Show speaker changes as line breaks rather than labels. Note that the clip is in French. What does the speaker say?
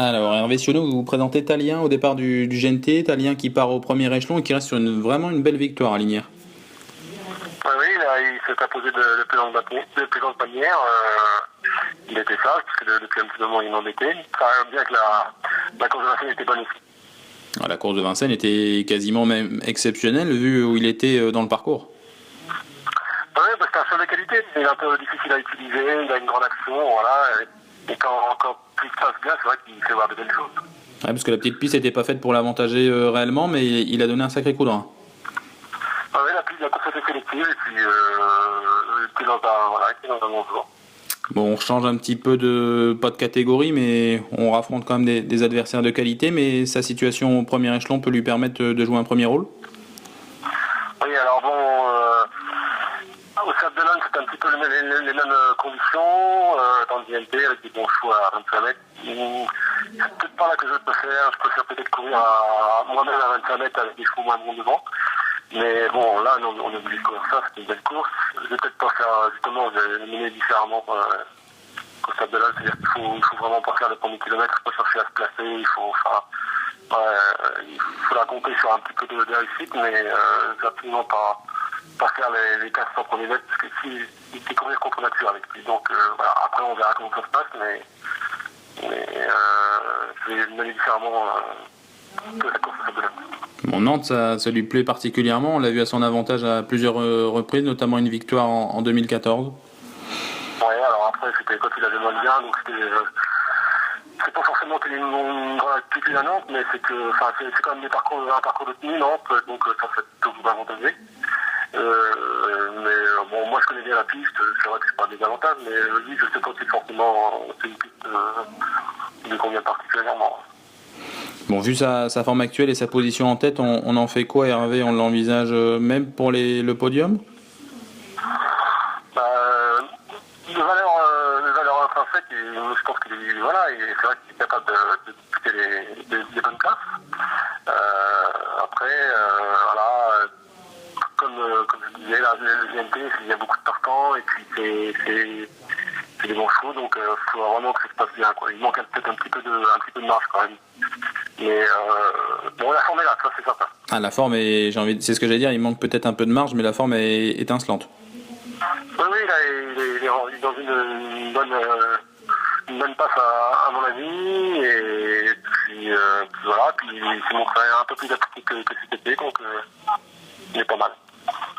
Alors, Hervé Sionneau, vous vous présentez Talien au départ du GNT, Talien qui part au premier échelon et qui reste sur vraiment une belle victoire à Lignières.
Oui, oui, là, il s'est imposé de plus longue manière. Il était sage, parce que depuis un petit moment, il m'embêtait. Ça va bien que la course de Vincennes était bonne aussi.
La course de Vincennes était quasiment même exceptionnelle vu où il était dans le parcours.
Oui, parce que c'est un cheval de qualité, il est un peu difficile à utiliser, il a une grande action, voilà. Et quand tout se passe bien, c'est vrai qu'il fait voir de belles choses.
Ouais, parce que la petite piste n'était pas faite pour l'avantager réellement, mais il a donné un sacré coup de rein.
Oui, la course était sélective, et puis il était dans un bon jour.
Bon, on change un petit peu pas de catégorie, mais on raffronte quand même des adversaires de qualité, mais sa situation au premier échelon peut lui permettre de jouer un premier rôle.
Oui, alors bon, au Sable d'Olonne, c'est un petit peu les mêmes conditions, dans le DLP, avec des bons choix à 25 mètres. C'est peut-être pas là que je préfère. Je préfère peut-être courir moi-même à 25 mètres avec des chevaux moins bons devant. Mais bon, là, on est obligé de courir ça, c'est une belle course. Je vais peut-être pas faire, justement, je vais le mener différemment qu'au Sable d'Olonne. C'est-à-dire qu'il faut vraiment pas faire le premier kilomètre, pas chercher à se placer, il faut la compter sur un petit peu de réussite, mais absolument pas faire les 1500 premiers mètres, parce que si c'est courir contre nature avec lui. Donc voilà, après on verra comment ça se passe, mais je vais mener différemment que la course à Belin.
Bon, Nantes, ça lui plaît particulièrement. On l'a vu à son avantage à plusieurs reprises, notamment une victoire en 2014.
Ouais, alors après c'était quand il avait moins bien, donc c'est pas forcément qu'il ait une grande attitude à Nantes, mais c'est quand même un parcours de tenue Nantes, donc ça fait plutôt vous avantagé. Bon, moi je connais bien la piste, c'est vrai que c'est pas des avantages, mais lui je sais pas si forcément c'est une piste qui lui convient particulièrement.
Bon, vu sa forme actuelle et sa position en tête, on en fait quoi, Hervé? On l'envisage même pour le podium?
Les valeurs intrinsèques, je pense qu'il est, voilà, et c'est vrai qu'il est capable de disputer des bonnes places. Après, voilà, comme je disais, là, le GNT, il y a beaucoup de partants, et puis c'est des bons chevaux, donc il faut vraiment que ça se passe bien, quoi. Il manque peut-être un petit peu de marge quand même. Mais bon, la forme est là, ça c'est certain.
Ah, la forme est, c'est ce que j'allais dire, il manque peut-être un peu de marge, mais la forme est étincelante.
Oui, oui, là, il est dans une bonne passe à mon avis, et puis voilà, puis il s'est montré un peu plus d'appétit que cet été, donc il est pas mal.